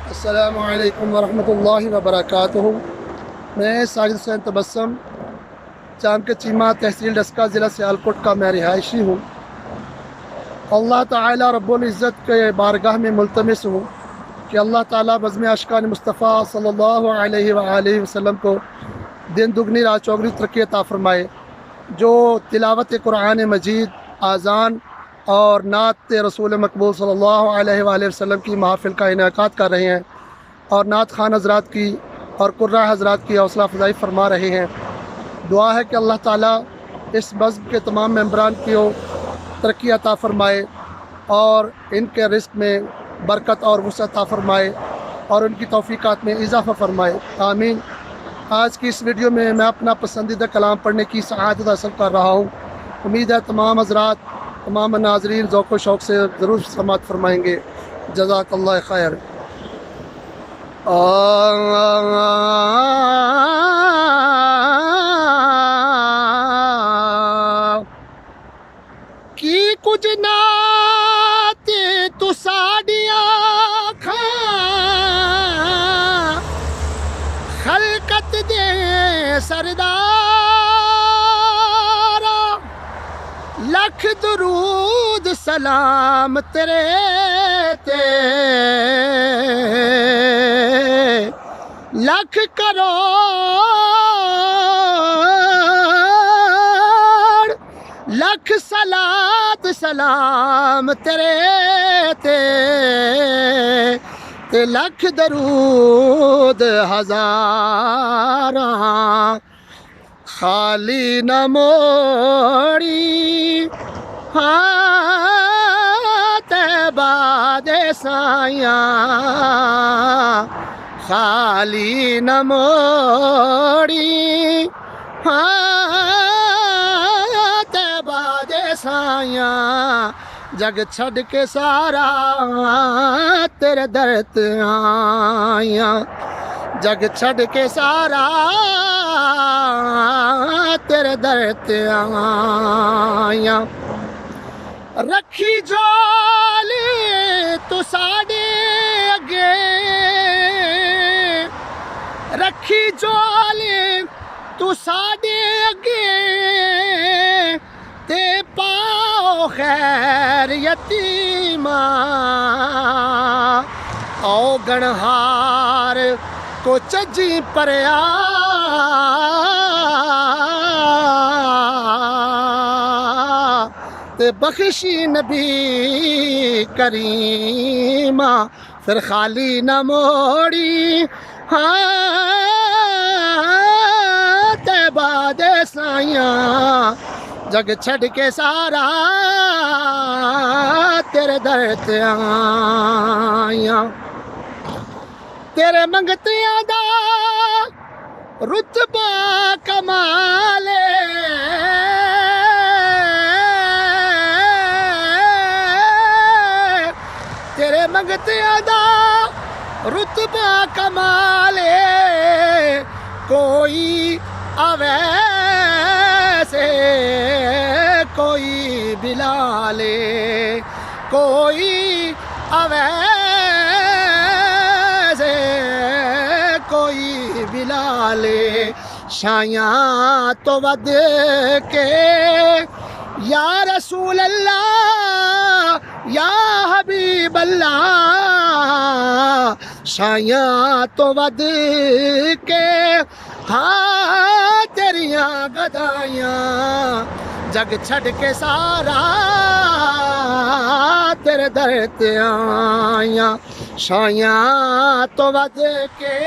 अस्सलामु अलैकुम वरहमतुल्लाहि वबरकातुहू। मैं साजिद हुसैन तबस्सुम जाम के चीमा तहसील डस्का ज़िला सियालकोट का मैं रिहायशी हूँ। अल्लाह ताला रब्बुल इज़्ज़त के बारगाह में मुल्तमिस हूँ कि अल्लाह ताला बज़्म अशकान मुस्तफ़ा सल्लल्लाहु अलैहि वआलिहि वसल्लम को दिन दुगनी रात चौगनी तरक्की अता फ़रमाए। जो तिलावत कुरान मजीद, आज़ान और नात रसूल मकबूल सल्लल्लाहु अलैहि वसल्लम की महफ़िल का इनेकाद कर रहे हैं और नात खान हज़रात की और कुर्रा हज़रात की हौसला अफजाई फरमा रहे हैं। दुआ है कि अल्लाह ताला इस बज़्म के तमाम मेंबरान की तरक्की अता फ़रमाए और इनके रिज़्क़ में बरकत और वुसअत अता फ़रमाए और उनकी तौफ़ीक़ात में इजाफ़ा फ़रमाए, आमीन। आज की इस वीडियो में मैं अपना पसंदीदा कलाम पढ़ने की सआदत हासिल कर रहा हूँ। उम्मीद है तमाम हज़रात, तमाम नाज़रीन ज़ौक़ व शौक़ से ज़रूर समाअत फरमाएँगे। जज़ाकल्लाह खैर। की कुछ नात तू साड़िया खा खलकत दे सरदारा, लख दरूद सलाम तेरे ते, लख करोड़ लख सलात सलाम तेरे ते लख दरूद हज़ारा, खाली न मोड़ी हाँ तैबा दे साया, खाली न मोड़ी हाँ तैबा दे साया, जग छड़ के सारा तेरे दर ते आया, जग छड़ के सारा तेरे दर ते आया। रखी झोली तू साडे अगे, रखी झोली तू साडे अगे ते पाओ खैर यतीमा, आओ गणहार को चजी परया ते बख्शी नबी करीमा, फिर खाली न मोड़ी हाँ तैबा दे साया, जग छड़ के सारा तेरे दर ते आया। तेरे मंगतियां दा रुतबा कमाले, तेरे मंगतियां दा रुतबा कमाले, कोई आवे से कोई बिलाले, कोई आवे से कोई बिलाले, शाया तो वद के या रसूल अल्लाह या हबीब अल्लाह, शाया तो वद के हाँ तेरिया गदाइयाँ, जग छड़ के सारा तेरे दर ते आया, शाया तो वद के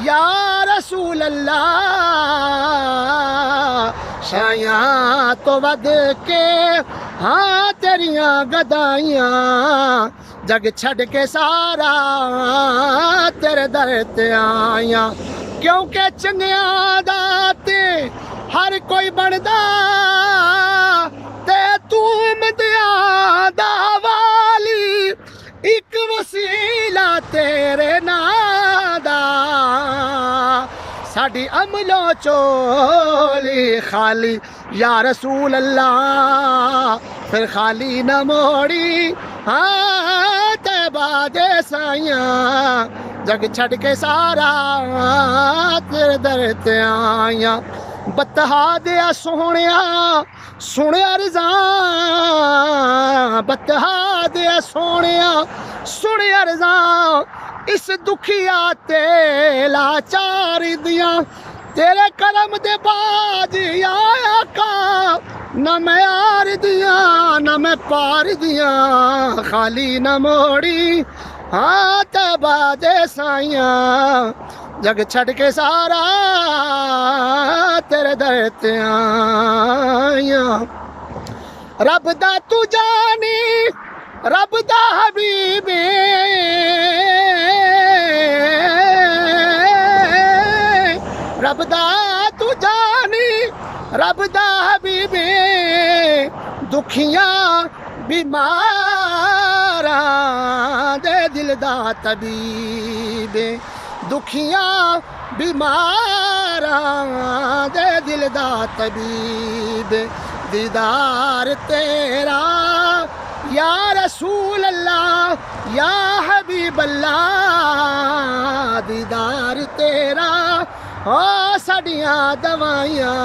या रसूल अल्लाह, शाया तो वद के हाँ तेरिया गदाइयाँ, जग छड़ के सारा तेरे दर ते आया। क्योंकि चंगिया दाते हर कोई बनदा ते तू मदिया दा वाली, एक वसीला तेरे नादा, साड़ी अमलो चोली खाली या रसूल अल्लाह, फिर खाली न मोड़ी हाँ तैबा बादे साइया जग छड़ के सारा तेरे दर ते आया बतहा दिया सोहणिया सुनिया रज़ा बतहा दिया सोहणिया सुनिया रज़ा इस दुखिया ते लाचार दिया तेरे करम दे बाज आया का न मैं यार दिया न मैं पार दिया खाली न मोड़ी हाथ बादे साइया जग छड़ के सारा तेरे दर ते आया रब दा तू जानी रब दा हबीबे रब दा तू जानी रब दा हबीबे दुखियां बीमारा दे दिल दा तबीबे दुखियां बीमारा दे दिल दा तबीब दीदार तेरा या रसूल अल्लाह या हबीब अल्लाह दीदार तेरा हो साडियां दवाइयां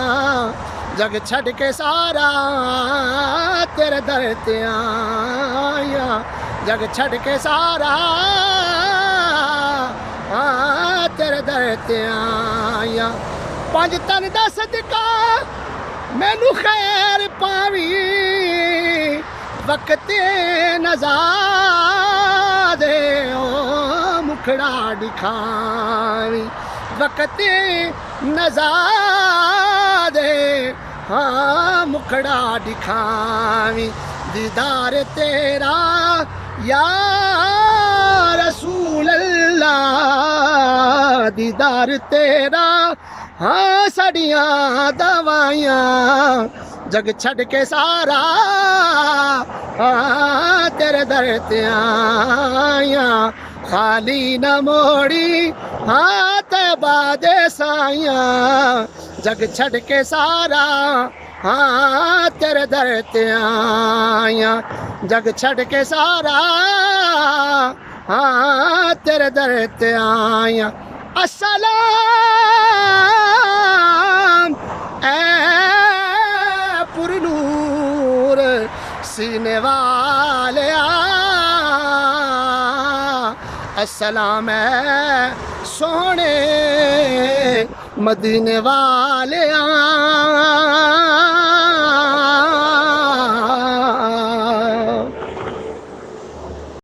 जग छड़ के सारा तेरे दर ते आया जग छड़ के सारा तेरे दर ते आया पंज तन दा सदका मैनू खैर पावी वक्त नज़ारे ओ मुखड़ा दिखावी वक्त नज़ारे हाँ मुखड़ा दिखावी दीदार तेरा या रसूल अल्लाह दीदार तेरा हाँ साड़ियाँ दवाइयाँ जग छड़ के सारा हाँ तेरे दर ते आया खाली न मोड़ी हाँ बादे साइया जग छड़ के सारा हाँ तेरे दर ते आया जग छड़ के सारा हाँ तेरे दर ते आया अस्सलाम ए पुरनूर सीने वाले अस्सलाम है सोने मदीने वाले